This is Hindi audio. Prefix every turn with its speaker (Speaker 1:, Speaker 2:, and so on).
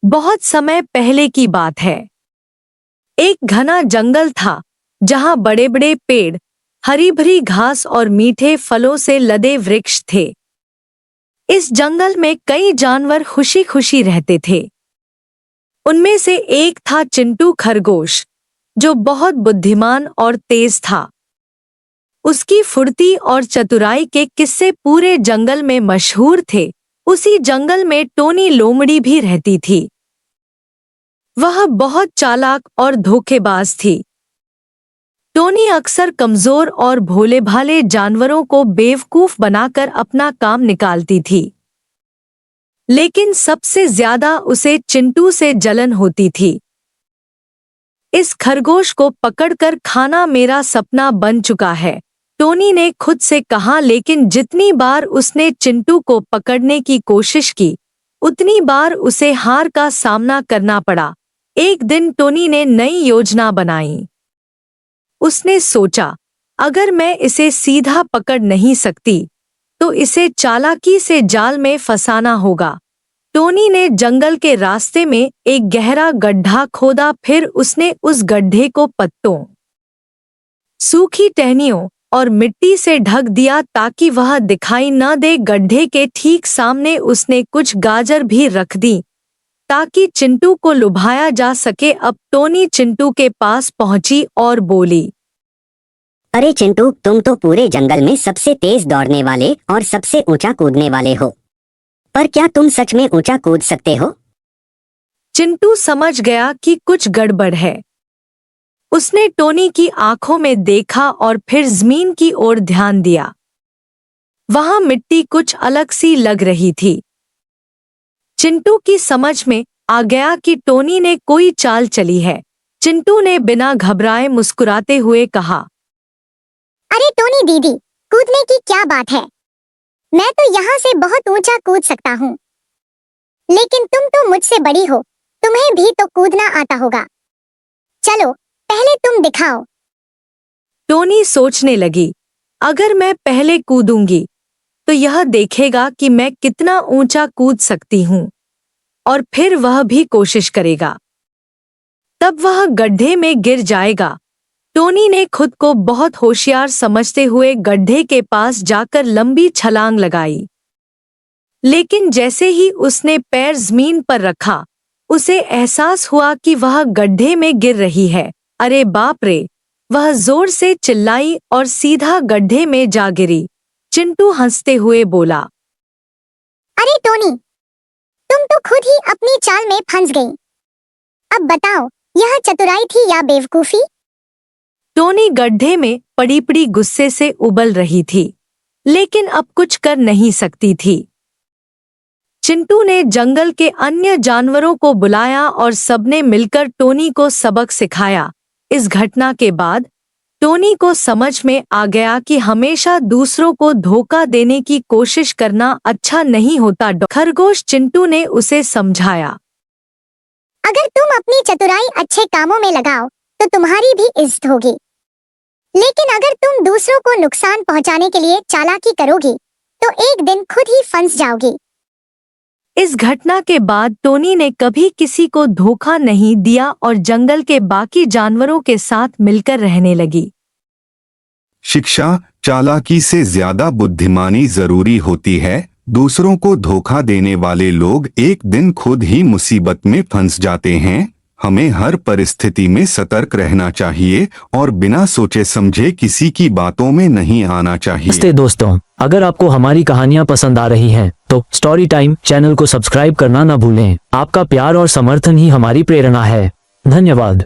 Speaker 1: बहुत समय पहले की बात है। एक घना जंगल था जहां बड़े बड़े पेड़, हरी भरी घास और मीठे फलों से लदे वृक्ष थे। इस जंगल में कई जानवर खुशी खुशी रहते थे। उनमें से एक था चिंटू खरगोश, जो बहुत बुद्धिमान और तेज था। उसकी फुर्ती और चतुराई के किस्से पूरे जंगल में मशहूर थे। उसी जंगल में टोनी लोमड़ी भी रहती थी। वह बहुत चालाक और धोखेबाज थी। टोनी अक्सर कमजोर और भोले भाले जानवरों को बेवकूफ बनाकर अपना काम निकालती थी। लेकिन सबसे ज्यादा उसे चिंटू से जलन होती थी। इस खरगोश को पकड़कर खाना मेरा सपना बन चुका है, टोनी ने खुद से कहा। लेकिन जितनी बार उसने चिंटू को पकड़ने की कोशिश की, उतनी बार उसे हार का सामना करना पड़ा। एक दिन टोनी ने नई योजना बनाई। उसने सोचा, अगर मैं इसे सीधा पकड़ नहीं सकती तो इसे चालाकी से जाल में फंसाना होगा। टोनी ने जंगल के रास्ते में एक गहरा गड्ढा खोदा। फिर उसने उस गड्ढे को पत्तों, सूखी टहनियों और मिट्टी से ढक दिया ताकि वह दिखाई न दे। गड्ढे के ठीक सामने उसने कुछ गाजर भी रख दी ताकि चिंटू को लुभाया जा सके। अब टोनी चिंटू के पास पहुंची और बोली,
Speaker 2: अरे चिंटू, तुम तो पूरे जंगल में सबसे तेज दौड़ने वाले और सबसे ऊंचा कूदने वाले हो, पर क्या तुम सच में ऊंचा कूद सकते हो?
Speaker 1: चिंटू समझ गया कि कुछ गड़बड़ है। उसने टोनी की आंखों में देखा और फिर जमीन की ओर ध्यान दिया। वहां मिट्टी कुछ अलग सी लग रही थी। चिंटू की समझ में आ गया कि टोनी ने कोई चाल चली है। चिंटू ने बिना घबराए मुस्कुराते हुए कहा,
Speaker 3: अरे टोनी दीदी, कूदने की क्या बात है? मैं तो यहाँ से बहुत ऊंचा कूद सकता हूँ। लेकिन तुम तो मुझसे बड़ी हो, तुम्हें भी तो कूदना आता होगा। चलो पहले तुम दिखाओ।
Speaker 1: टोनी सोचने लगी, अगर मैं पहले कूदूंगी तो यह देखेगा कि मैं कितना ऊंचा कूद सकती हूँ, और फिर वह भी कोशिश करेगा। तब वह गड्ढे में गिर जाएगा। टोनी ने खुद को बहुत होशियार समझते हुए गड्ढे के पास जाकर लंबी छलांग लगाई। लेकिन जैसे ही उसने पैर जमीन पर रखा, उसे एहसास हुआ कि वह गड्ढे में गिर रही है। अरे बाप रे! वह जोर से चिल्लाई और सीधा गड्ढे में जा गिरी। चिंटू हंसते हुए बोला,
Speaker 3: अरे टोनी, तुम तो खुद ही अपनी चाल में फंस गई। अब बताओ, यह चतुराई थी या बेवकूफी?
Speaker 1: टोनी गड्ढे में पड़ी पड़ी गुस्से से उबल रही थी, लेकिन अब कुछ कर नहीं सकती थी। चिंटू ने जंगल के अन्य जानवरों को बुलाया और सबने मिलकर टोनी को सबक सिखाया। इस घटना के बाद टोनी को समझ में आ गया कि हमेशा दूसरों को धोखा देने की कोशिश करना अच्छा नहीं होता। खरगोश चिंटू ने उसे समझाया,
Speaker 3: अगर तुम अपनी चतुराई अच्छे कामों में लगाओ तो तुम्हारी भी इज्जत होगी। लेकिन अगर तुम दूसरों को नुकसान पहुंचाने के लिए चालाकी करोगी तो एक दिन खुद ही फंस जाओगी।
Speaker 1: इस घटना के बाद टोनी ने कभी किसी को धोखा नहीं दिया और जंगल के बाकी जानवरों के साथ मिलकर रहने लगी।
Speaker 4: शिक्षा, चालाकी से ज्यादा बुद्धिमानी जरूरी होती है। दूसरों को धोखा देने वाले लोग एक दिन खुद ही मुसीबत में फंस जाते हैं। हमें हर परिस्थिति में सतर्क रहना चाहिए और बिना सोचे समझे किसी की बातों में नहीं आना चाहिए।
Speaker 5: नमस्ते दोस्तों, अगर आपको हमारी कहानियाँ पसंद आ रही हैं, तो स्टोरी टाइम चैनल को सब्सक्राइब करना न भूलें। आपका प्यार और समर्थन ही हमारी प्रेरणा है। धन्यवाद।